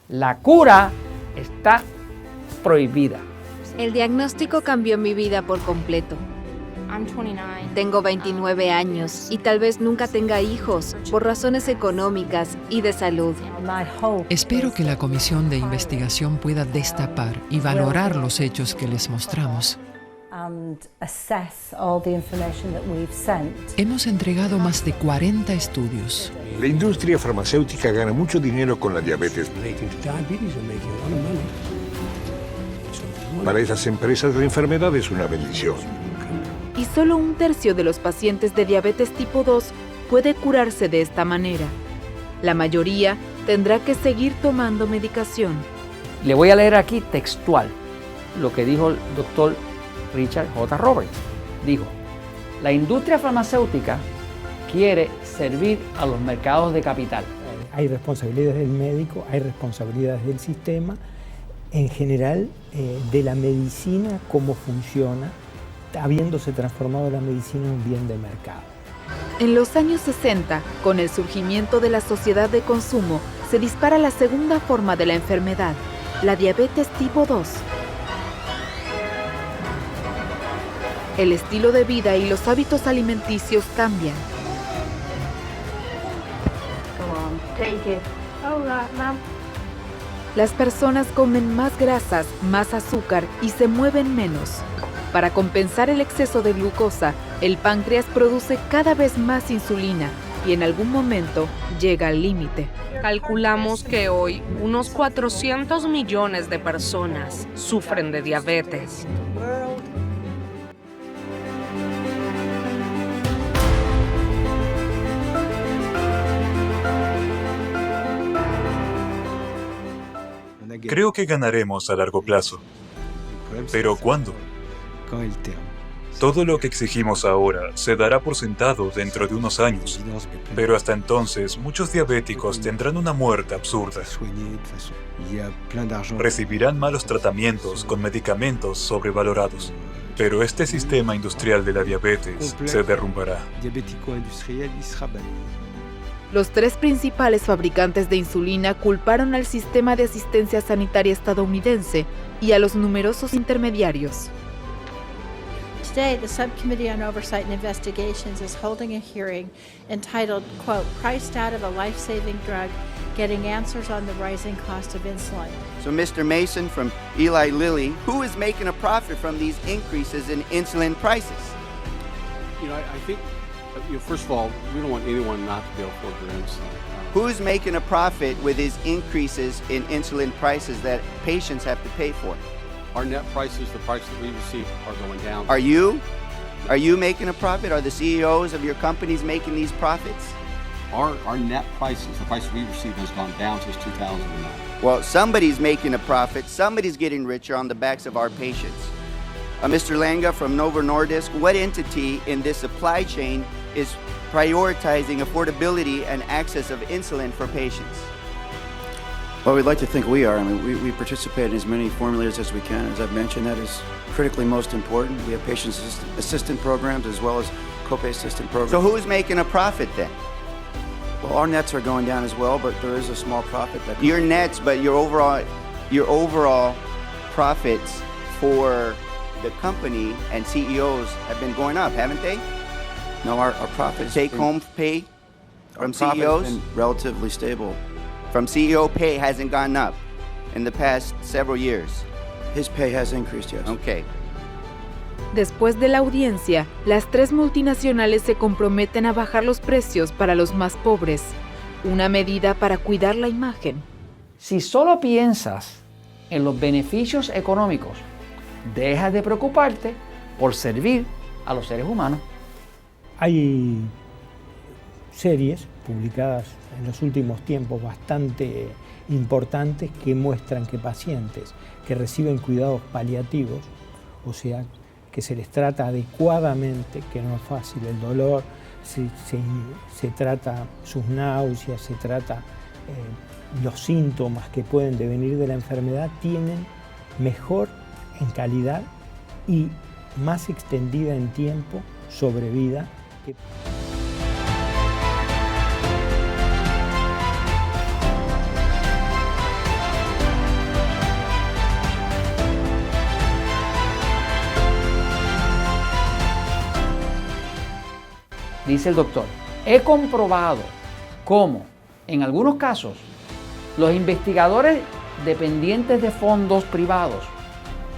La cura está prohibida. El diagnóstico cambió mi vida por completo. Tengo 29 años y tal vez nunca tenga hijos por razones económicas y de salud. Espero que la comisión de investigación pueda destapar y valorar los hechos que les mostramos. Hemos entregado más de 40 estudios. La industria farmacéutica gana mucho dinero con la diabetes. Para esas empresas la enfermedad es una bendición. Y solo 1/3 de los pacientes de diabetes tipo 2 puede curarse de esta manera. La mayoría tendrá que seguir tomando medicación. Le voy a leer aquí textual lo que dijo el doctor Richard J. Roberts. Dijo, la industria farmacéutica quiere servir a los mercados de capital. Hay responsabilidades del médico, hay responsabilidades del sistema, en general de la medicina, cómo funciona, habiéndose transformado la medicina en un bien de mercado. En los años 60, con el surgimiento de la sociedad de consumo, se dispara la segunda forma de la enfermedad, la diabetes tipo 2. El estilo de vida y los hábitos alimenticios cambian. Las personas comen más grasas, más azúcar y se mueven menos. Para compensar el exceso de glucosa, el páncreas produce cada vez más insulina y en algún momento llega al límite. Calculamos que hoy unos 400 millones de personas sufren de diabetes. Creo que ganaremos a largo plazo. ¿Pero cuándo? Todo lo que exigimos ahora se dará por sentado dentro de unos años, pero hasta entonces muchos diabéticos tendrán una muerte absurda. Recibirán malos tratamientos con medicamentos sobrevalorados, pero este sistema industrial de la diabetes se derrumbará. Los 3 principales fabricantes de insulina culparon al sistema de asistencia sanitaria estadounidense y a los numerosos intermediarios. Today, the Subcommittee on Oversight and Investigations is holding a hearing entitled, quote, Priced Out of a Life-Saving Drug, Getting Answers on the Rising Cost of Insulin. So Mr. Mason from Eli Lilly, who is making a profit from these increases in insulin prices? I think, first of all, we don't want anyone not to be able to afford their insulin. Who's making a profit with these increases in insulin prices that patients have to pay for? Our net prices, the price that we receive, are going down. Are you? Are you making a profit? Are the CEOs of your companies making these profits? Our net prices, the price we receive, has gone down since 2009. Well, somebody's making a profit. Somebody's getting richer on the backs of our patients. Mr. Langa from Novo Nordisk, what entity in this supply chain is prioritizing affordability and access of insulin for patients? Well, we'd like to think we are. I mean, we participate in as many formulators as we can. As I've mentioned, that is critically most important. We have patient assistant programs as well as copay assistant programs. So who's making a profit then? Well, our nets are going down as well, but there is a small profit. Your nets, but your overall profits for the company and CEOs have been going up, haven't they? No, our profits. Take-home pay from CEOs? Have been relatively stable. From CEO pay hasn't gone up in the past several years. His pay has increased, yes. Okay. Después de la audiencia, las 3 multinacionales se comprometen a bajar los precios para los más pobres, una medida para cuidar la imagen. Si solo piensas en los beneficios económicos, dejas de preocuparte por servir a los seres humanos. Hay series publicadas en los últimos tiempos bastante importantes que muestran que pacientes que reciben cuidados paliativos, o sea, que se les trata adecuadamente, que no es fácil el dolor, se trata sus náuseas, se trata los síntomas que pueden devenir de la enfermedad, tienen mejor en calidad y más extendida en tiempo sobrevida. dice el doctor, he comprobado cómo, en algunos casos, los investigadores dependientes de fondos privados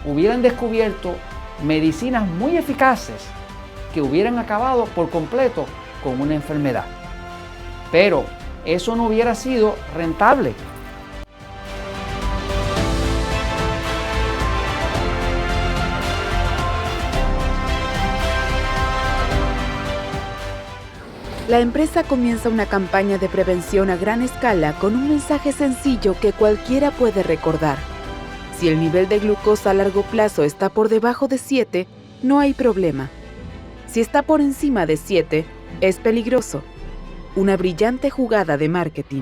hubieran descubierto medicinas muy eficaces que hubieran acabado por completo con una enfermedad. Pero eso no hubiera sido rentable. La empresa comienza una campaña de prevención a gran escala con un mensaje sencillo que cualquiera puede recordar. Si el nivel de glucosa a largo plazo está por debajo de 7, no hay problema. Si está por encima de 7, es peligroso. Una brillante jugada de marketing.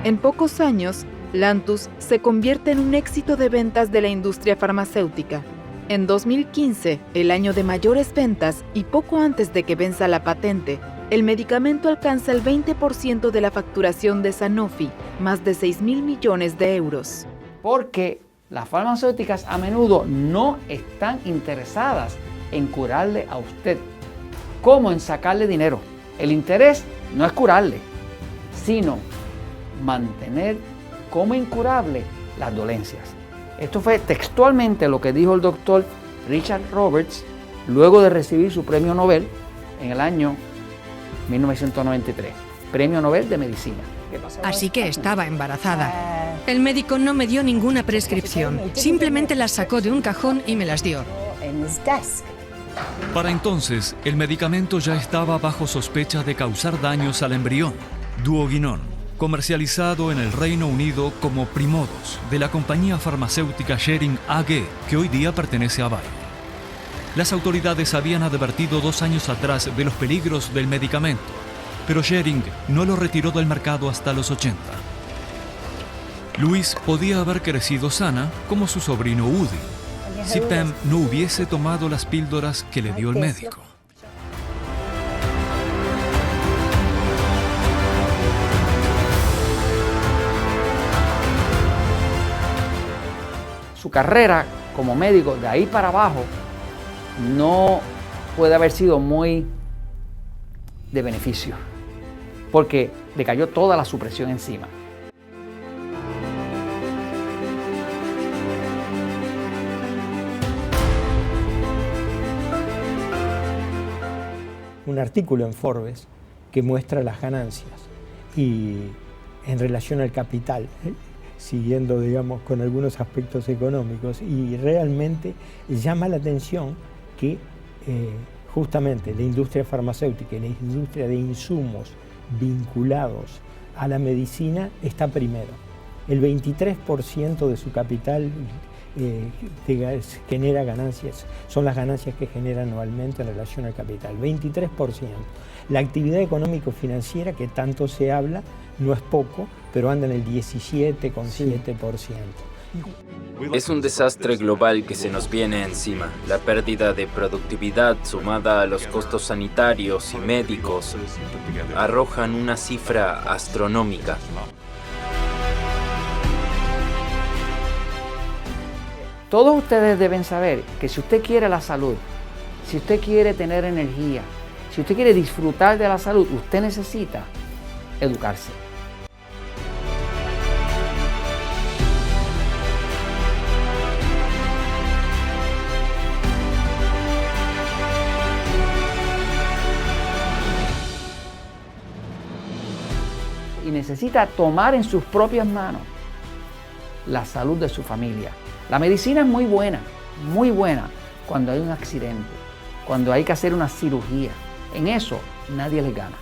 En pocos años, Lantus se convierte en un éxito de ventas de la industria farmacéutica. En 2015, el año de mayores ventas y poco antes de que venza la patente, el medicamento alcanza el 20% de la facturación de Sanofi, más de 6.000 millones de euros. Porque las farmacéuticas a menudo no están interesadas en curarle a usted, como en sacarle dinero. El interés no es curarle, sino mantener como incurable las dolencias. Esto fue textualmente lo que dijo el doctor Richard Roberts luego de recibir su premio Nobel en el año 1993, premio Nobel de Medicina. Así que estaba embarazada. El médico no me dio ninguna prescripción, simplemente las sacó de un cajón y me las dio. Para entonces, el medicamento ya estaba bajo sospecha de causar daños al embrión. Duoginon, comercializado en el Reino Unido como Primodos, de la compañía farmacéutica Schering AG, que hoy día pertenece a Bayer. Las autoridades habían advertido 2 años atrás de los peligros del medicamento, pero Schering no lo retiró del mercado hasta los 80. Louise podía haber crecido sana como su sobrino Woody, si Pam no hubiese tomado las píldoras que le dio el médico. Su carrera como médico de ahí para abajo no puede haber sido muy de beneficio, porque le cayó toda la supresión encima. Un artículo en Forbes que muestra las ganancias y en relación al capital, siguiendo, digamos, con algunos aspectos económicos, y realmente llama la atención que justamente la industria farmacéutica y la industria de insumos vinculados a la medicina está primero. El 23% de su capital genera ganancias, son las ganancias que genera anualmente en relación al capital, 23%. La actividad económico-financiera, que tanto se habla, no es poco, pero anda en el 17,7%. Es un desastre global que se nos viene encima. La pérdida de productividad sumada a los costos sanitarios y médicos arrojan una cifra astronómica. Todos ustedes deben saber que si usted quiere la salud, si usted quiere tener energía, si usted quiere disfrutar de la salud, usted necesita educarse. Y necesita tomar en sus propias manos la salud de su familia. La medicina es muy buena cuando hay un accidente, cuando hay que hacer una cirugía. En eso nadie les gana.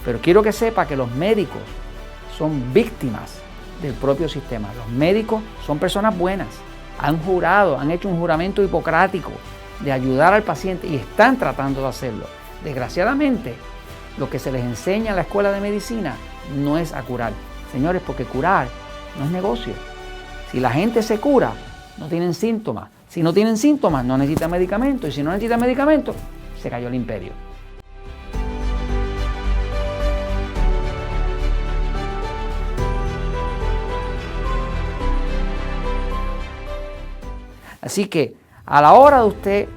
Pero quiero que sepa que los médicos son víctimas del propio sistema. Los médicos son personas buenas, han jurado, han hecho un juramento hipocrático de ayudar al paciente y están tratando de hacerlo. Desgraciadamente, lo que se les enseña en la escuela de medicina no es a curar. Señores, porque curar no es negocio. Si la gente se cura, no tienen síntomas. Si no tienen síntomas, no necesitan medicamentos. Y si no necesitan medicamentos, se cayó el imperio. Así que, a la hora de usted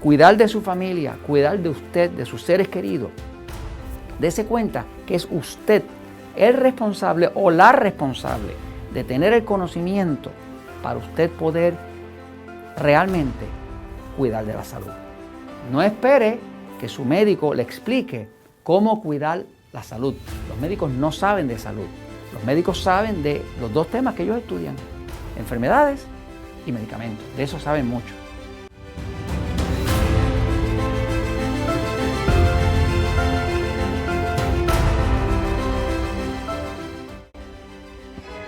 cuidar de su familia, cuidar de usted, de sus seres queridos, dése cuenta que es usted el responsable o la responsable de tener el conocimiento para usted poder realmente cuidar de la salud. No espere que su médico le explique cómo cuidar la salud. Los médicos no saben de salud. Los médicos saben de los dos temas que ellos estudian, enfermedades y medicamentos. De eso saben mucho.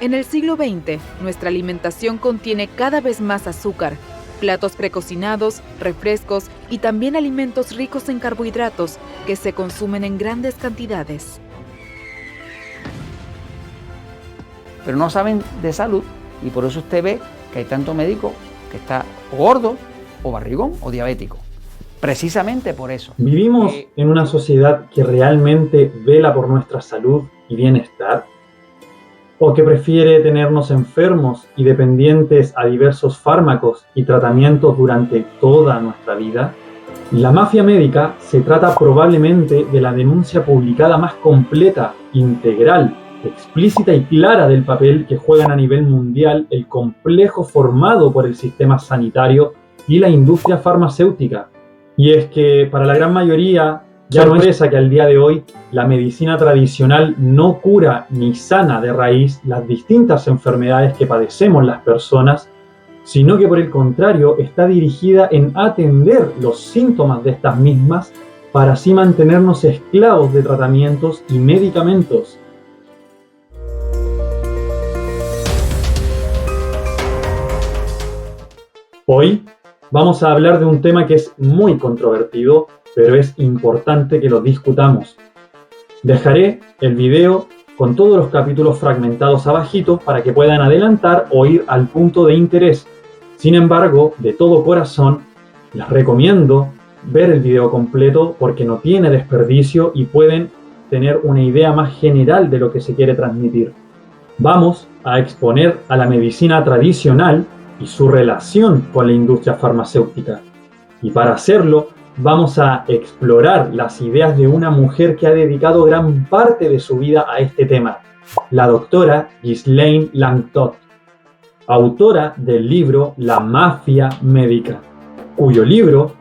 En el siglo XX, nuestra alimentación contiene cada vez más azúcar, platos precocinados, refrescos y también alimentos ricos en carbohidratos que se consumen en grandes cantidades. Pero no saben de salud y por eso usted ve que hay tanto médico que está gordo o barrigón o diabético. Precisamente por eso. ¿Vivimos en una sociedad que realmente vela por nuestra salud y bienestar? ¿O que prefiere tenernos enfermos y dependientes a diversos fármacos y tratamientos durante toda nuestra vida? La mafia médica se trata probablemente de la denuncia publicada más completa, integral, explícita y clara del papel que juegan a nivel mundial el complejo formado por el sistema sanitario y la industria farmacéutica. Y es que para la gran mayoría ya no es que al día de hoy la medicina tradicional no cura ni sana de raíz las distintas enfermedades que padecemos las personas, sino que por el contrario está dirigida en atender los síntomas de estas mismas para así mantenernos esclavos de tratamientos y medicamentos. Hoy vamos a hablar de un tema que es muy controvertido, pero es importante que lo discutamos. Dejaré el video con todos los capítulos fragmentados abajito para que puedan adelantar o ir al punto de interés. Sin embargo, de todo corazón, les recomiendo ver el video completo porque no tiene desperdicio y pueden tener una idea más general de lo que se quiere transmitir. Vamos a exponer a la medicina tradicional y su relación con la industria farmacéutica. Y para hacerlo, vamos a explorar las ideas de una mujer que ha dedicado gran parte de su vida a este tema, la doctora Ghislaine Langtot, autora del libro La Mafia Médica, cuyo libro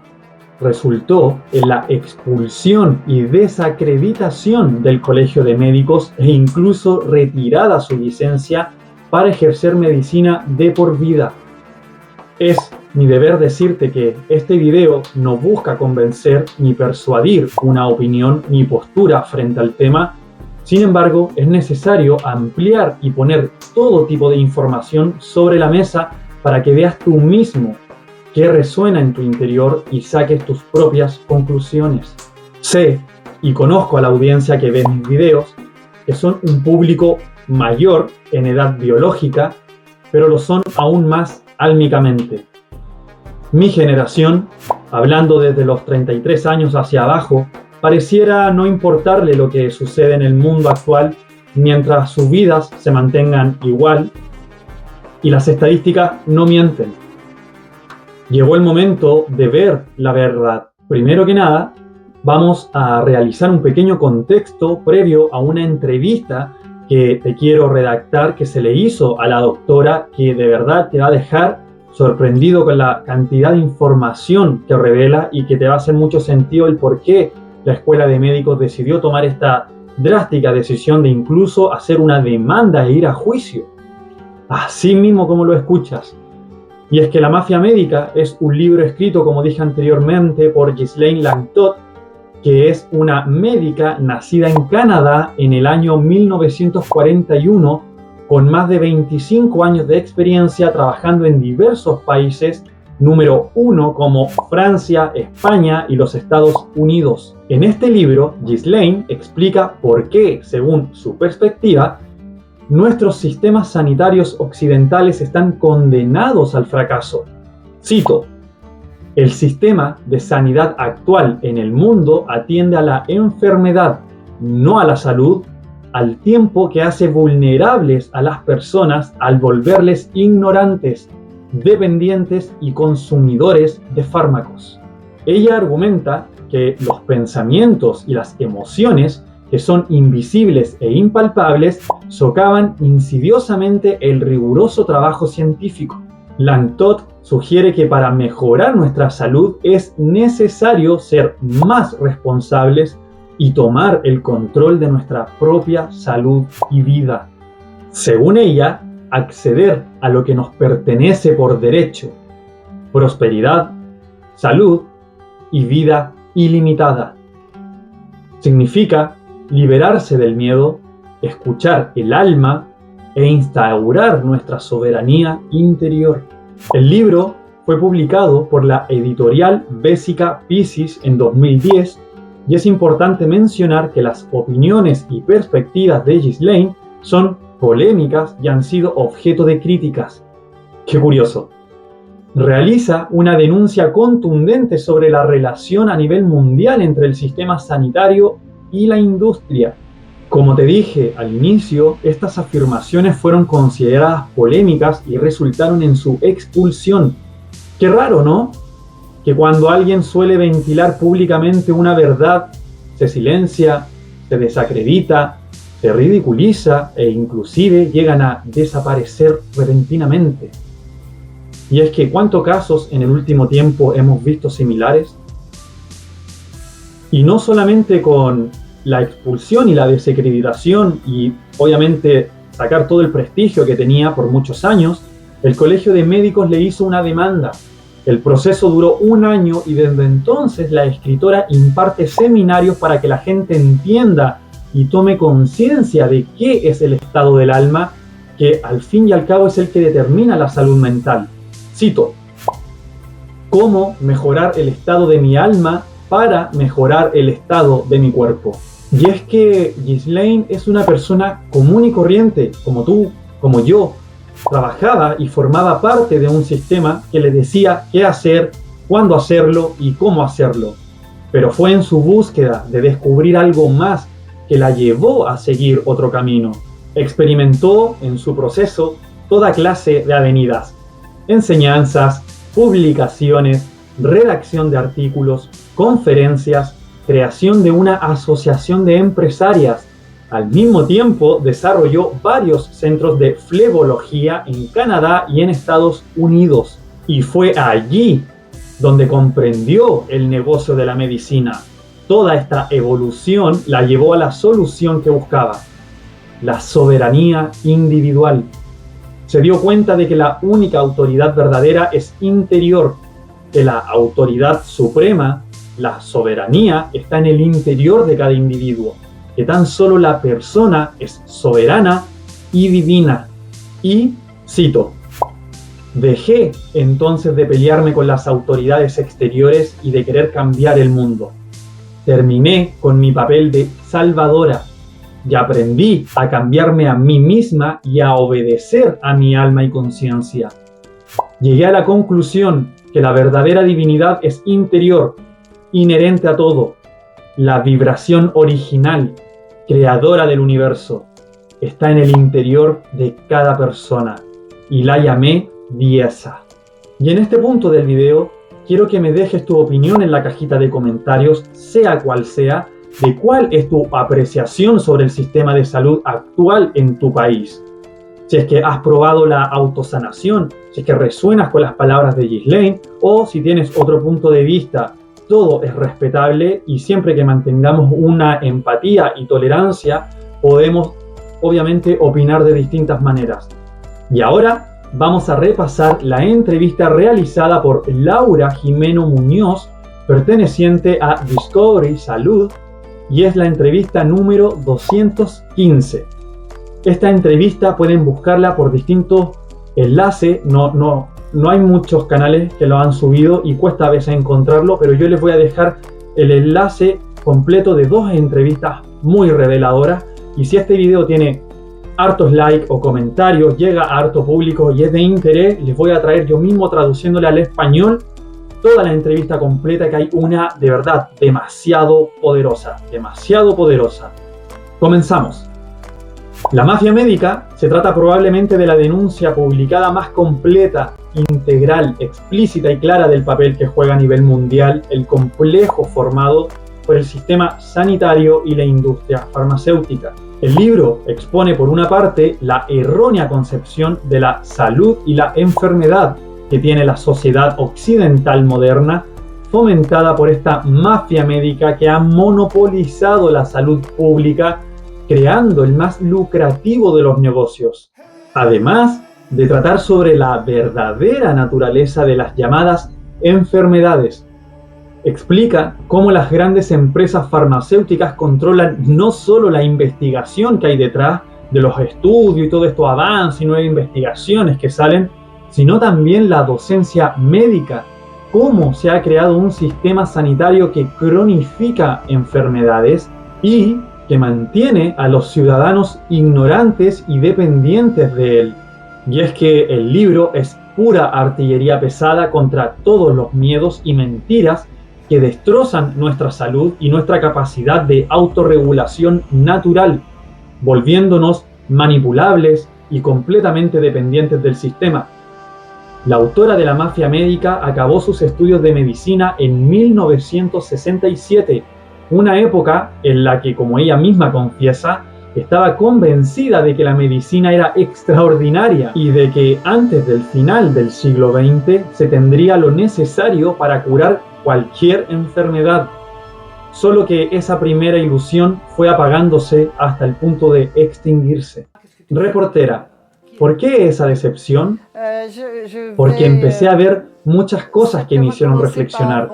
resultó en la expulsión y desacreditación del Colegio de Médicos e incluso retirada su licencia para ejercer medicina de por vida. Es mi deber decirte que este video no busca convencer ni persuadir una opinión ni postura frente al tema. Sin embargo, es necesario ampliar y poner todo tipo de información sobre la mesa para que veas tú mismo qué resuena en tu interior y saques tus propias conclusiones. Sé y conozco a la audiencia que ve mis videos, que son un público mayor en edad biológica, pero lo son aún más álmicamente. Mi generación, hablando desde los 33 años hacia abajo, pareciera no importarle lo que sucede en el mundo actual mientras sus vidas se mantengan igual y las estadísticas no mienten. Llegó el momento de ver la verdad. Primero que nada, vamos a realizar un pequeño contexto previo a una entrevista que te quiero redactar que se le hizo a la doctora, que de verdad te va a dejar sorprendido con la cantidad de información que revela y que te va a hacer mucho sentido el por qué la Escuela de Médicos decidió tomar esta drástica decisión de incluso hacer una demanda e ir a juicio. Así mismo como lo escuchas. Y es que La Mafia Médica es un libro escrito, como dije anteriormente, por Ghislaine Langtot, que es una médica nacida en Canadá en el año 1941, con más de 25 años de experiencia trabajando en diversos países, número 1 como Francia, España y los Estados Unidos. En este libro, Ghislaine explica por qué, según su perspectiva, nuestros sistemas sanitarios occidentales están condenados al fracaso. Cito: el sistema de sanidad actual en el mundo atiende a la enfermedad, no a la salud, al tiempo que hace vulnerables a las personas al volverles ignorantes, dependientes y consumidores de fármacos. Ella argumenta que los pensamientos y las emociones, que son invisibles e impalpables, socavan insidiosamente el riguroso trabajo científico. Langtot sugiere que para mejorar nuestra salud es necesario ser más responsables y tomar el control de nuestra propia salud y vida. Según ella, acceder a lo que nos pertenece por derecho, prosperidad, salud y vida ilimitada. Significa liberarse del miedo, escuchar el alma e instaurar nuestra soberanía interior. El libro fue publicado por la editorial Vesica Piscis en 2010 y es importante mencionar que las opiniones y perspectivas de Ghislaine son polémicas y han sido objeto de críticas. ¡Qué curioso! Realiza una denuncia contundente sobre la relación a nivel mundial entre el sistema sanitario y la industria. Como te dije al inicio, estas afirmaciones fueron consideradas polémicas y resultaron en su expulsión. Qué raro, ¿no? Que cuando alguien suele ventilar públicamente una verdad, se silencia, se desacredita, se ridiculiza e inclusive llegan a desaparecer repentinamente. Y es que ¿cuántos casos en el último tiempo hemos visto similares? Y no solamente con la expulsión y la desacreditación y obviamente sacar todo el prestigio que tenía por muchos años, el Colegio de Médicos le hizo una demanda. El proceso duró 1 año y desde entonces la escritora imparte seminarios para que la gente entienda y tome conciencia de qué es el estado del alma, que al fin y al cabo es el que determina la salud mental. Cito: ¿cómo mejorar el estado de mi alma para mejorar el estado de mi cuerpo? Y es que Ghislaine es una persona común y corriente, como tú, como yo. Trabajaba y formaba parte de un sistema que le decía qué hacer, cuándo hacerlo y cómo hacerlo. Pero fue en su búsqueda de descubrir algo más que la llevó a seguir otro camino. Experimentó en su proceso toda clase de avenidas: enseñanzas, publicaciones, redacción de artículos, conferencias, creación de una asociación de empresarias. Al mismo tiempo, desarrolló varios centros de flebología en Canadá y en Estados Unidos. Y fue allí donde comprendió el negocio de la medicina. Toda esta evolución la llevó a la solución que buscaba: la soberanía individual. Se dio cuenta de que la única autoridad verdadera es interior, que la autoridad suprema, la soberanía, está en el interior de cada individuo, que tan solo la persona es soberana y divina. Y, cito: dejé entonces de pelearme con las autoridades exteriores y de querer cambiar el mundo. Terminé con mi papel de salvadora y aprendí a cambiarme a mí misma y a obedecer a mi alma y conciencia. Llegué a la conclusión que la verdadera divinidad es interior, inherente a todo. La vibración original, creadora del universo, está en el interior de cada persona y la llamé Diesa. Y en este punto del video quiero que me dejes tu opinión en la cajita de comentarios, sea cual sea, de cuál es tu apreciación sobre el sistema de salud actual en tu país. Si es que has probado la autosanación, si es que resuenas con las palabras de Ghislaine o si tienes otro punto de vista. Todo es respetable y siempre que mantengamos una empatía y tolerancia podemos obviamente opinar de distintas maneras. Y ahora vamos a repasar la entrevista realizada por Laura Jimeno Muñoz, perteneciente a Discovery Salud, y es la entrevista número 215. Esta entrevista pueden buscarla por distintos enlaces, no hay muchos canales que lo han subido y cuesta a veces encontrarlo, pero yo les voy a dejar el enlace completo de 2 entrevistas muy reveladoras. Y si este video tiene hartos likes o comentarios, llega a harto público y es de interés, les voy a traer yo mismo traduciéndole al español toda la entrevista completa, que hay una de verdad demasiado poderosa, demasiado poderosa. Comenzamos. La mafia médica se trata probablemente de la denuncia publicada más completa integral, explícita y clara del papel que juega a nivel mundial el complejo formado por el sistema sanitario y la industria farmacéutica. El libro expone por una parte la errónea concepción de la salud y la enfermedad que tiene la sociedad occidental moderna, fomentada por esta mafia médica que ha monopolizado la salud pública, creando el más lucrativo de los negocios. Además de tratar sobre la verdadera naturaleza de las llamadas enfermedades. Explica cómo las grandes empresas farmacéuticas controlan no solo la investigación que hay detrás de los estudios y todo esto avance y nuevas investigaciones que salen, sino también la docencia médica, cómo se ha creado un sistema sanitario que cronifica enfermedades y que mantiene a los ciudadanos ignorantes y dependientes de él. Y es que el libro es pura artillería pesada contra todos los miedos y mentiras que destrozan nuestra salud y nuestra capacidad de autorregulación natural, volviéndonos manipulables y completamente dependientes del sistema. La autora de La mafia médica acabó sus estudios de medicina en 1967, una época en la que, como ella misma confiesa, estaba convencida de que la medicina era extraordinaria y de que antes del final del siglo XX se tendría lo necesario para curar cualquier enfermedad. Solo que esa primera ilusión fue apagándose hasta el punto de extinguirse. Reportera, ¿por qué esa decepción? Porque empecé a ver muchas cosas que me hicieron reflexionar.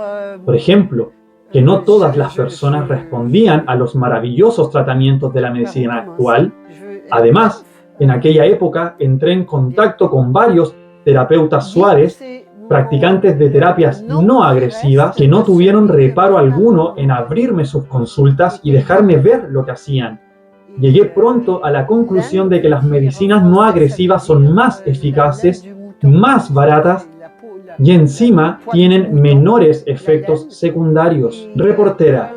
Por ejemplo, que no todas las personas respondían a los maravillosos tratamientos de la medicina actual. Además, en aquella época entré en contacto con varios terapeutas suaves, practicantes de terapias no agresivas, que no tuvieron reparo alguno en abrirme sus consultas y dejarme ver lo que hacían. Llegué pronto a la conclusión de que las medicinas no agresivas son más eficaces, más baratas y encima tienen menores efectos secundarios. Reportera,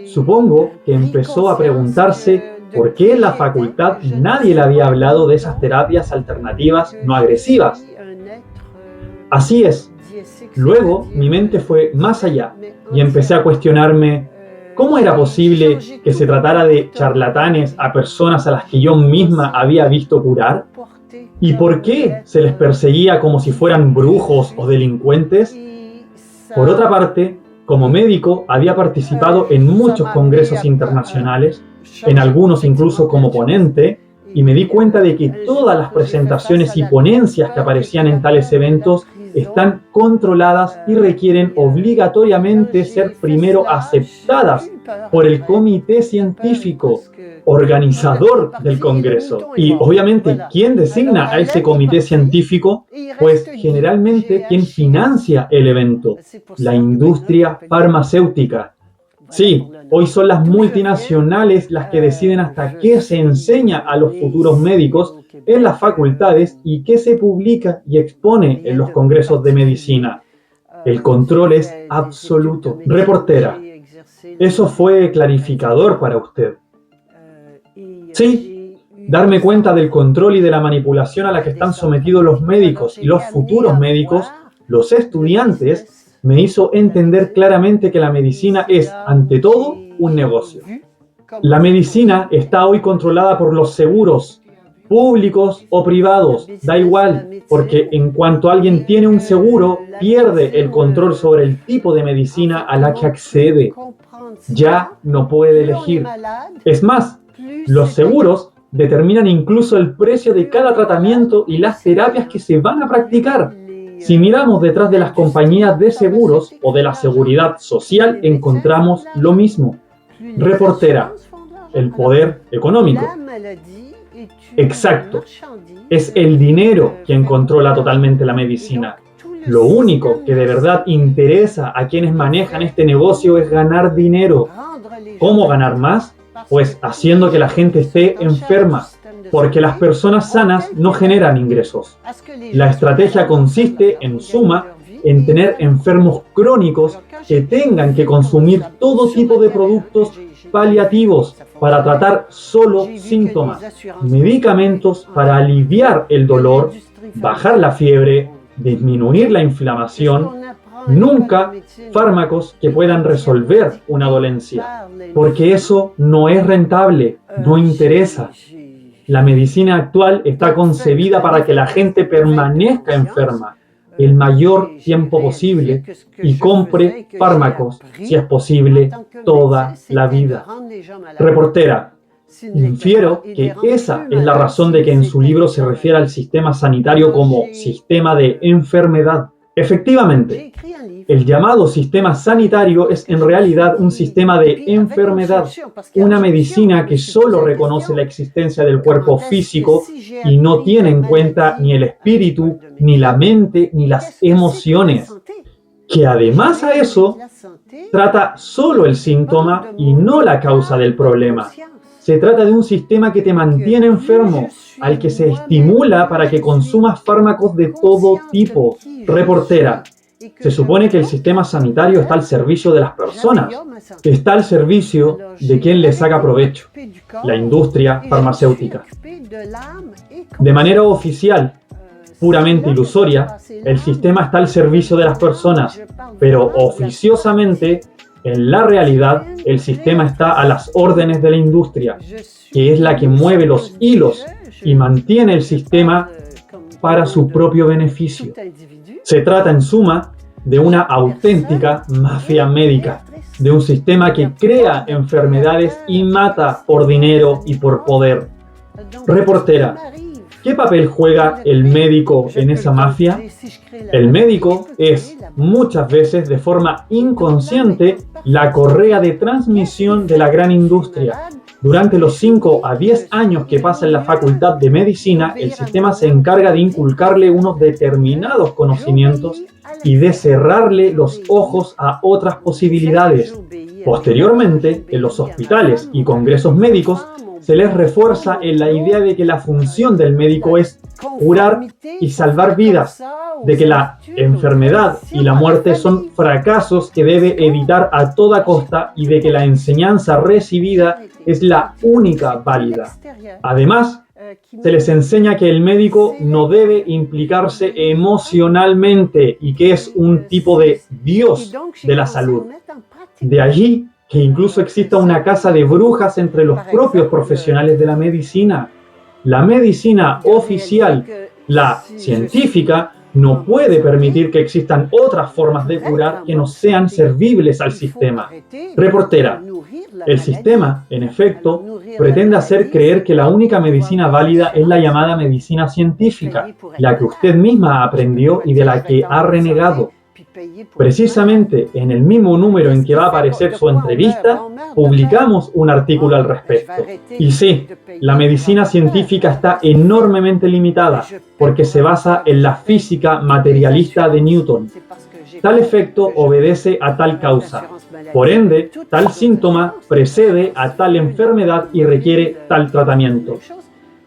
supongo que empezó a preguntarse por qué en la facultad nadie le había hablado de esas terapias alternativas no agresivas. Así es. Luego mi mente fue más allá y empecé a cuestionarme ¿cómo era posible que se tratara de charlatanes a personas a las que yo misma había visto curar? ¿Y por qué se les perseguía como si fueran brujos o delincuentes? Por otra parte, como médico había participado en muchos congresos internacionales, en algunos incluso como ponente, y me di cuenta de que todas las presentaciones y ponencias que aparecían en tales eventos están controladas y requieren obligatoriamente ser primero aceptadas por el comité científico organizador del congreso. Y obviamente, ¿quién designa a ese comité científico? Pues generalmente quien financia el evento, la industria farmacéutica. Sí, hoy son las multinacionales las que deciden hasta qué se enseña a los futuros médicos en las facultades y qué se publica y expone en los congresos de medicina. El control es absoluto. Reportera, ¿eso fue clarificador para usted? Sí, darme cuenta del control y de la manipulación a la que están sometidos los médicos y los futuros médicos, los estudiantes, me hizo entender claramente que la medicina es, ante todo, un negocio. La medicina está hoy controlada por los seguros, públicos o privados, da igual, porque en cuanto alguien tiene un seguro, pierde el control sobre el tipo de medicina a la que accede. Ya no puede elegir. Es más, los seguros determinan incluso el precio de cada tratamiento y las terapias que se van a practicar. Si miramos detrás de las compañías de seguros o de la seguridad social, encontramos lo mismo. Reportera, el poder económico. Exacto. Es el dinero quien controla totalmente la medicina. Lo único que de verdad interesa a quienes manejan este negocio es ganar dinero. ¿Cómo ganar más? Pues haciendo que la gente esté enferma, porque las personas sanas no generan ingresos. La estrategia consiste, en suma, en tener enfermos crónicos que tengan que consumir todo tipo de productos paliativos para tratar solo síntomas, medicamentos para aliviar el dolor, bajar la fiebre, disminuir la inflamación, nunca fármacos que puedan resolver una dolencia, porque eso no es rentable, no interesa. La medicina actual está concebida para que la gente permanezca enferma el mayor tiempo posible y compre fármacos, si es posible, toda la vida. Reportera, infiero que esa es la razón de que en su libro se refiere al sistema sanitario como sistema de enfermedad. Efectivamente, el llamado sistema sanitario es en realidad un sistema de enfermedad, una medicina que solo reconoce la existencia del cuerpo físico y no tiene en cuenta ni el espíritu, ni la mente, ni las emociones, que además a eso trata solo el síntoma y no la causa del problema. Se trata de un sistema que te mantiene enfermo, al que se estimula para que consumas fármacos de todo tipo. Reportera, se supone que el sistema sanitario está al servicio de las personas, está al servicio de quien le saca provecho, la industria farmacéutica. De manera oficial, puramente ilusoria, el sistema está al servicio de las personas, pero oficiosamente, en la realidad, el sistema está a las órdenes de la industria, que es la que mueve los hilos y mantiene el sistema para su propio beneficio. Se trata, en suma, de una auténtica mafia médica, de un sistema que crea enfermedades y mata por dinero y por poder. Reportera, ¿qué papel juega el médico en esa mafia? El médico es, muchas veces de forma inconsciente, la correa de transmisión de la gran industria. Durante los 5 a 10 años que pasa en la Facultad de Medicina, el sistema se encarga de inculcarle unos determinados conocimientos y de cerrarle los ojos a otras posibilidades. Posteriormente, en los hospitales y congresos médicos, se les refuerza en la idea de que la función del médico es curar y salvar vidas, de que la enfermedad y la muerte son fracasos que debe evitar a toda costa y de que la enseñanza recibida es la única válida. Además, se les enseña que el médico no debe implicarse emocionalmente y que es un tipo de Dios de la salud. De allí que incluso exista una casa de brujas entre los propios profesionales de la medicina. La medicina oficial, la científica, no puede permitir que existan otras formas de curar que no sean servibles al sistema. Reportera, el sistema, en efecto, pretende hacer creer que la única medicina válida es la llamada medicina científica, la que usted misma aprendió y de la que ha renegado. Precisamente en el mismo número en que va a aparecer su entrevista, publicamos un artículo al respecto. Y sí, la medicina científica está enormemente limitada porque se basa en la física materialista de Newton. Tal efecto obedece a tal causa. Por ende, tal síntoma precede a tal enfermedad y requiere tal tratamiento.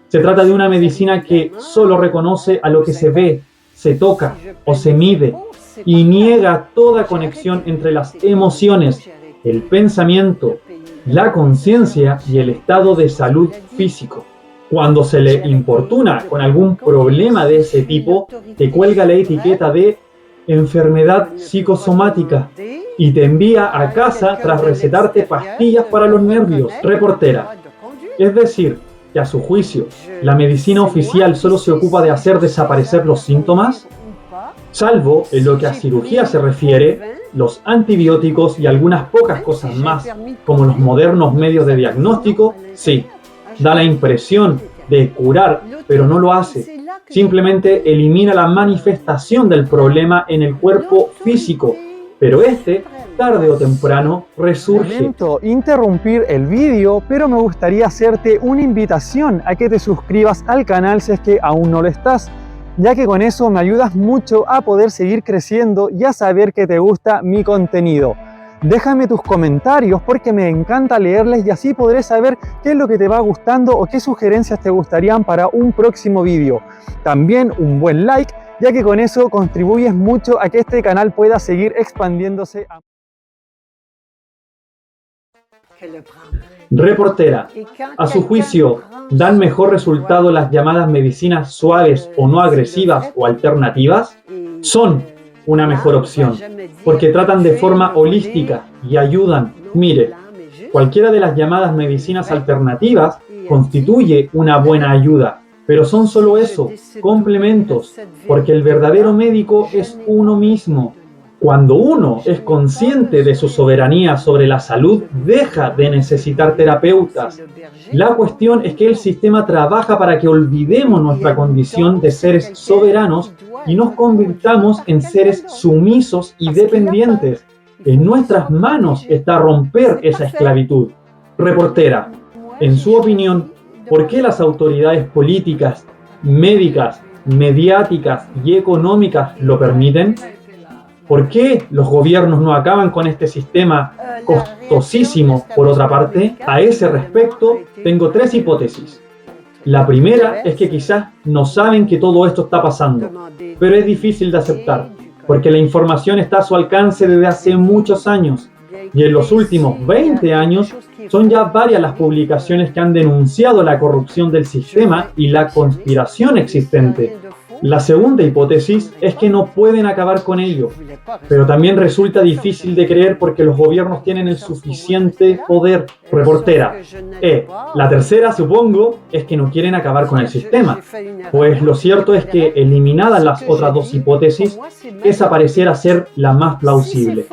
Se trata de una medicina que solo reconoce a lo que se ve, se toca o se mide y niega toda conexión entre las emociones, el pensamiento, la conciencia y el estado de salud físico. Cuando se le importuna con algún problema de ese tipo, te cuelga la etiqueta de enfermedad psicosomática y te envía a casa tras recetarte pastillas para los nervios. Reportera, es decir, que a su juicio, ¿la medicina oficial solo se ocupa de hacer desaparecer los síntomas? Salvo en lo que a cirugía se refiere, los antibióticos y algunas pocas cosas más, como los modernos medios de diagnóstico, sí, da la impresión de curar, pero no lo hace. Simplemente elimina la manifestación del problema en el cuerpo físico, pero este, tarde o temprano, resurge. Lamento interrumpir el vídeo, pero me gustaría hacerte una invitación a que te suscribas al canal si es que aún no lo estás, ya que con eso me ayudas mucho a poder seguir creciendo y a saber que te gusta mi contenido. Déjame tus comentarios porque me encanta leerles y así podré saber qué es lo que te va gustando o qué sugerencias te gustarían para un próximo vídeo. También un buen like, ya que con eso contribuyes mucho a que este canal pueda seguir expandiéndose. Reportera, a su juicio, ¿dan mejor resultado las llamadas medicinas suaves o no agresivas o alternativas? son una mejor opción, porque tratan de forma holística y ayudan. Mire, cualquiera de las llamadas medicinas alternativas constituye una buena ayuda, pero son solo eso, complementos, porque el verdadero médico es uno mismo. Cuando uno es consciente de su soberanía sobre la salud, deja de necesitar terapeutas. La cuestión es que el sistema trabaja para que olvidemos nuestra condición de seres soberanos y nos convirtamos en seres sumisos y dependientes. En nuestras manos está romper esa esclavitud. Reportera, en su opinión, ¿por qué las autoridades políticas, médicas, mediáticas y económicas lo permiten? ¿Por qué los gobiernos no acaban con este sistema costosísimo, por otra parte? A ese respecto, tengo 3 hipótesis. La primera es que quizás no saben que todo esto está pasando, pero es difícil de aceptar, porque la información está a su alcance desde hace muchos años, y en los últimos 20 años son ya varias las publicaciones que han denunciado la corrupción del sistema y la conspiración existente. La segunda hipótesis es que no pueden acabar con ello, pero también resulta difícil de creer porque los gobiernos tienen el suficiente poder. Reportera, la tercera, supongo, es que no quieren acabar con el sistema, pues lo cierto es que, eliminadas las otras 2 hipótesis, esa pareciera ser la más plausible.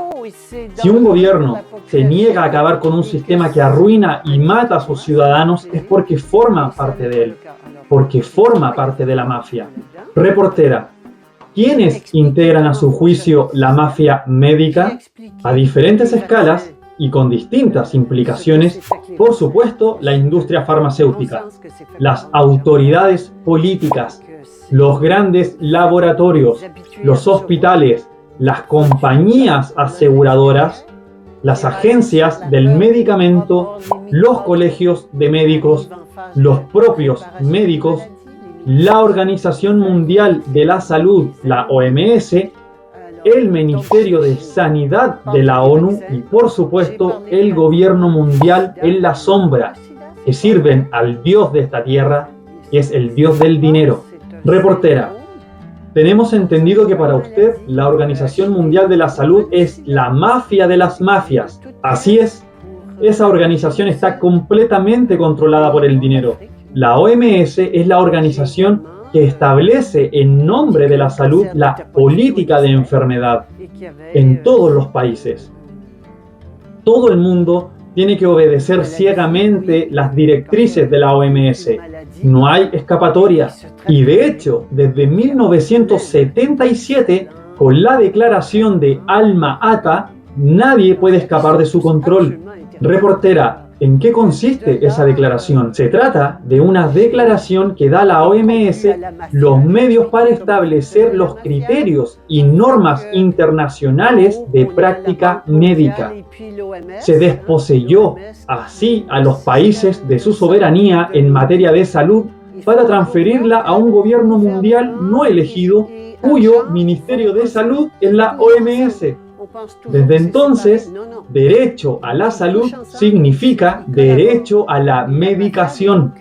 Si un gobierno se niega a acabar con un sistema que arruina y mata a sus ciudadanos, es porque forma parte de él, porque forma parte de la mafia. Reportera, ¿quiénes integran a su juicio la mafia médica? A diferentes escalas y con distintas implicaciones, por supuesto, la industria farmacéutica, las autoridades políticas, los grandes laboratorios, los hospitales, las compañías aseguradoras, las agencias del medicamento, los colegios de médicos, los propios médicos, la Organización Mundial de la Salud, la OMS, el Ministerio de Sanidad de la ONU y, por supuesto, el gobierno mundial en la sombra, que sirven al dios de esta tierra, que es el dios del dinero. Reportera, tenemos entendido que para usted la Organización Mundial de la Salud es la mafia de las mafias. Así es, esa organización está completamente controlada por el dinero. La OMS es la organización que establece en nombre de la salud la política de enfermedad en todos los países. Todo el mundo tiene que obedecer ciegamente las directrices de la OMS. No hay escapatoria. Y de hecho, desde 1977, con la declaración de Alma Ata, nadie puede escapar de su control. Reportera, ¿en qué consiste esa declaración? Se trata de una declaración que da la OMS los medios para establecer los criterios y normas internacionales de práctica médica. Se desposeyó así a los países de su soberanía en materia de salud para transferirla a un gobierno mundial no elegido, cuyo Ministerio de Salud es la OMS. Desde entonces, derecho a la salud significa derecho a la medicación.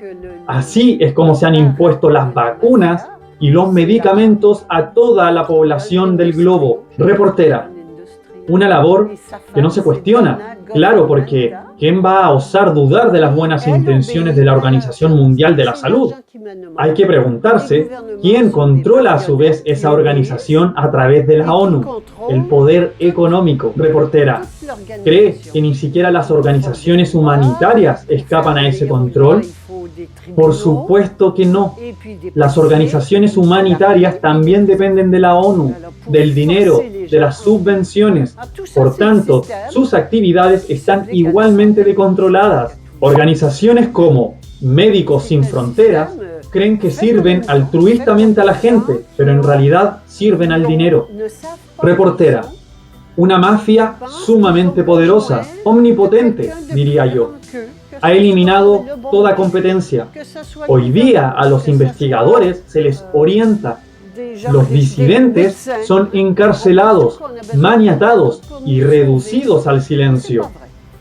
Así es como se han impuesto las vacunas y los medicamentos a toda la población del globo. Reportera, una labor que no se cuestiona. Claro, porque ¿quién va a osar dudar de las buenas intenciones de la Organización Mundial de la Salud? Hay que preguntarse quién controla a su vez esa organización a través de la ONU, el poder económico. Reportera, ¿cree que ni siquiera las organizaciones humanitarias escapan a ese control? Por supuesto que no. Las organizaciones humanitarias también dependen de la ONU, del dinero, de las subvenciones. Por tanto, sus actividades están igualmente controladas. Organizaciones como Médicos Sin Fronteras creen que sirven altruistamente a la gente, pero en realidad sirven al dinero. Reportera, una mafia sumamente poderosa, omnipotente, diría yo. Ha eliminado toda competencia. Hoy día a los investigadores se les orienta. Los disidentes son encarcelados, maniatados y reducidos al silencio.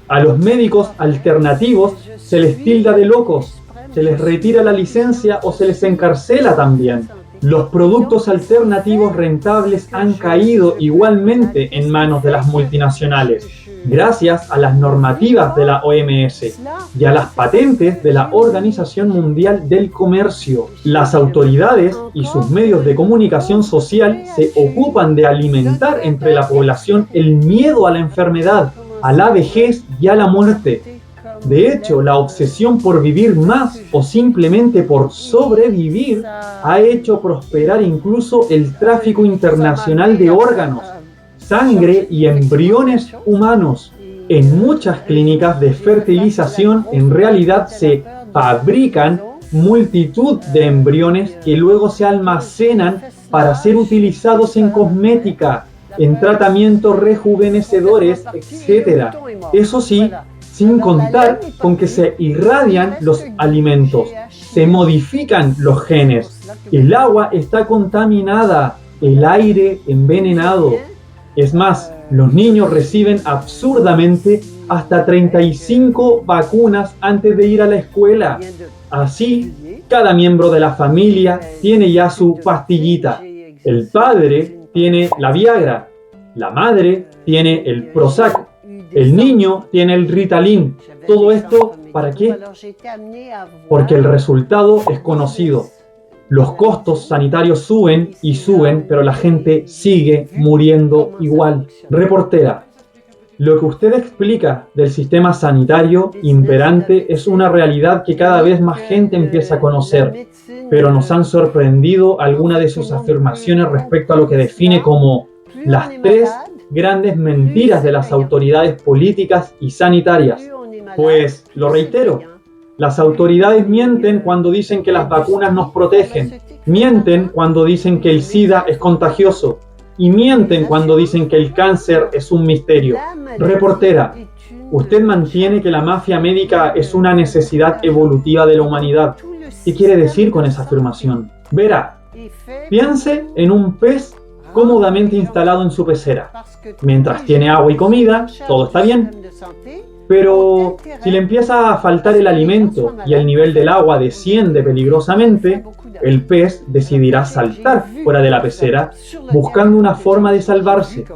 A los médicos alternativos se les tilda de locos, se les retira la licencia o se les encarcela también. Los productos alternativos rentables han caído igualmente en manos de las multinacionales, gracias a las normativas de la OMS y a las patentes de la Organización Mundial del Comercio. Las autoridades y sus medios de comunicación social se ocupan de alimentar entre la población el miedo a la enfermedad, a la vejez y a la muerte. De hecho, la obsesión por vivir más o simplemente por sobrevivir ha hecho prosperar incluso el tráfico internacional de órganos, sangre y embriones humanos. En muchas clínicas de fertilización en realidad se fabrican multitud de embriones que luego se almacenan para ser utilizados en cosmética, en tratamientos rejuvenecedores, etc. Eso sí, sin contar con que se irradian los alimentos, se modifican los genes, el agua está contaminada, el aire envenenado. Es más, los niños reciben absurdamente hasta 35 vacunas antes de ir a la escuela. Así, cada miembro de la familia tiene ya su pastillita. El padre tiene la Viagra, la madre tiene el Prozac, el niño tiene el Ritalin. ¿Todo esto para qué? Porque el resultado es conocido. Los costos sanitarios suben y suben, pero la gente sigue muriendo igual. Reportera, lo que usted explica del sistema sanitario imperante es una realidad que cada vez más gente empieza a conocer, pero nos han sorprendido algunas de sus afirmaciones respecto a lo que define como las 3 grandes mentiras de las autoridades políticas y sanitarias. Pues, lo reitero, las autoridades mienten cuando dicen que las vacunas nos protegen, mienten cuando dicen que el SIDA es contagioso y mienten cuando dicen que el cáncer es un misterio. Reportera, usted mantiene que la mafia médica es una necesidad evolutiva de la humanidad. ¿Qué quiere decir con esa afirmación? Verá, piense en un pez cómodamente instalado en su pecera. Mientras tiene agua y comida, todo está bien. Pero si le empieza a faltar el alimento y el nivel del agua desciende peligrosamente, el pez decidirá saltar fuera de la pecera buscando una forma de salvarse.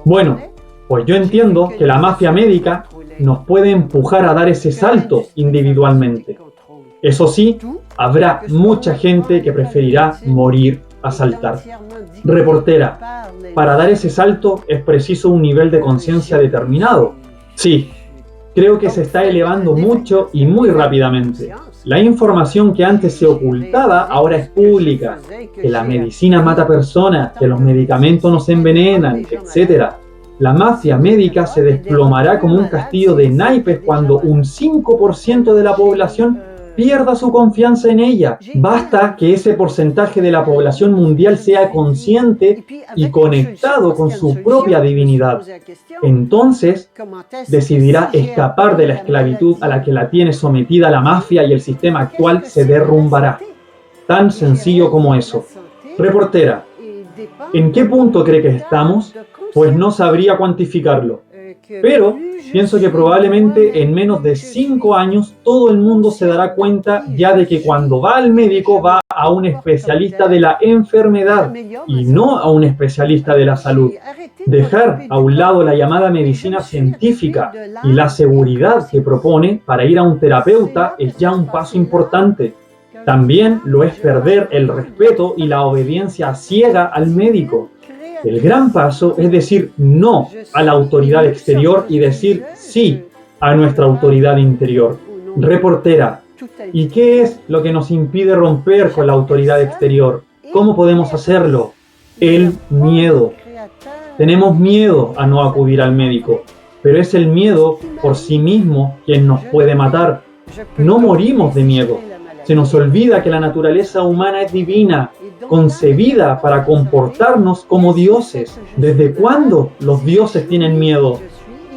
Bueno, pues yo entiendo que la mafia médica nos puede empujar a dar ese salto individualmente. Eso sí, habrá mucha gente que preferirá morir a saltar. Reportera, para dar ese salto es preciso un nivel de conciencia determinado. Sí, creo que se está elevando mucho y muy rápidamente. La información que antes se ocultaba ahora es pública, que la medicina mata personas, que los medicamentos nos envenenan, etc. La mafia médica se desplomará como un castillo de naipes cuando un 5% de la población pierda su confianza en ella. Basta que ese porcentaje de la población mundial sea consciente y conectado con su propia divinidad. Entonces, decidirá escapar de la esclavitud a la que la tiene sometida la mafia y el sistema actual se derrumbará. Tan sencillo como eso. Reportera, ¿en qué punto cree que estamos? Pues no sabría cuantificarlo. Pero pienso que probablemente en menos de 5 años todo el mundo se dará cuenta ya de que cuando va al médico va a un especialista de la enfermedad y no a un especialista de la salud. Dejar a un lado la llamada medicina científica y la seguridad que propone para ir a un terapeuta es ya un paso importante. También lo es perder el respeto y la obediencia ciega al médico. El gran paso es decir no a la autoridad exterior y decir sí a nuestra autoridad interior. Reportera, ¿y qué es lo que nos impide romper con la autoridad exterior? ¿Cómo podemos hacerlo? El miedo. Tenemos miedo a no acudir al médico, pero es el miedo por sí mismo quien nos puede matar. No morimos de miedo. Se nos olvida que la naturaleza humana es divina, concebida para comportarnos como dioses. ¿Desde cuándo los dioses tienen miedo?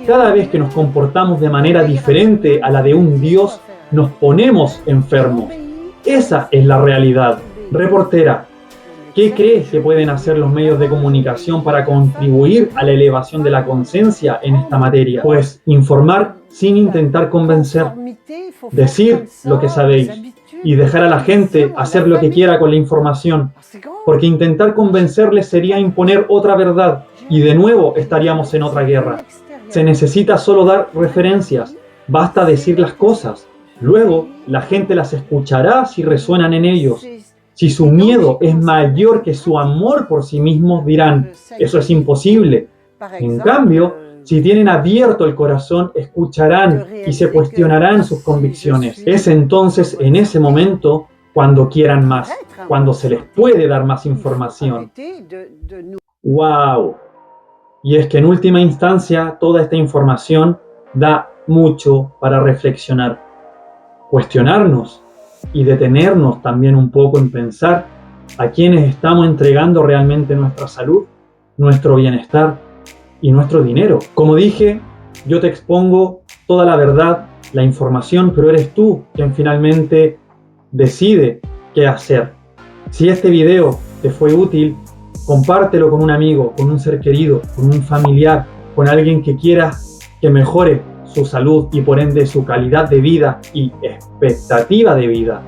Cada vez que nos comportamos de manera diferente a la de un dios, nos ponemos enfermos. Esa es la realidad. Reportera, ¿qué crees que pueden hacer los medios de comunicación para contribuir a la elevación de la conciencia en esta materia? Pues informar sin intentar convencer. Decir lo que sabéis. y dejar a la gente hacer lo que quiera con la información, porque intentar convencerles sería imponer otra verdad y de nuevo estaríamos en otra guerra. Se necesita solo dar referencias, basta decir las cosas. Luego, la gente las escuchará si resuenan en ellos. Si su miedo es mayor que su amor por sí mismos, dirán, eso es imposible. En cambio, si tienen abierto el corazón, escucharán y se cuestionarán sus convicciones. Es entonces, en ese momento, cuando quieran más, cuando se les puede dar más información. ¡Wow! Y es que en última instancia, toda esta información da mucho para reflexionar, cuestionarnos y detenernos también un poco en pensar a quiénes estamos entregando realmente nuestra salud, nuestro bienestar y nuestro dinero. Como dije, yo te expongo toda la verdad, la información, pero eres tú quien finalmente decide qué hacer. Si este video te fue útil, compártelo con un amigo, con un ser querido, con un familiar, con alguien que quiera que mejore su salud y por ende su calidad de vida y expectativa de vida.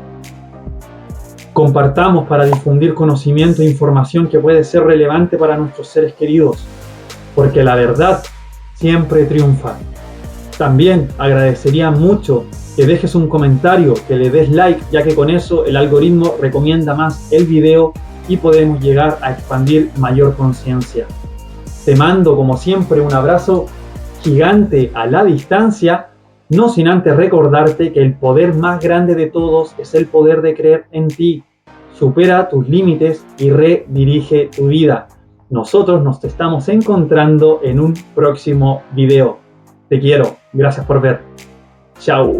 Compartamos para difundir conocimiento e información que puede ser relevante para nuestros seres queridos, porque la verdad siempre triunfa. También agradecería mucho que dejes un comentario, que le des like, ya que con eso el algoritmo recomienda más el video y podemos llegar a expandir mayor conciencia. Te mando como siempre un abrazo gigante a la distancia, no sin antes recordarte que el poder más grande de todos es el poder de creer en ti. Supera tus límites y redirige tu vida. Nosotros nos estamos encontrando en un próximo video. Te quiero. Gracias por ver. Chao.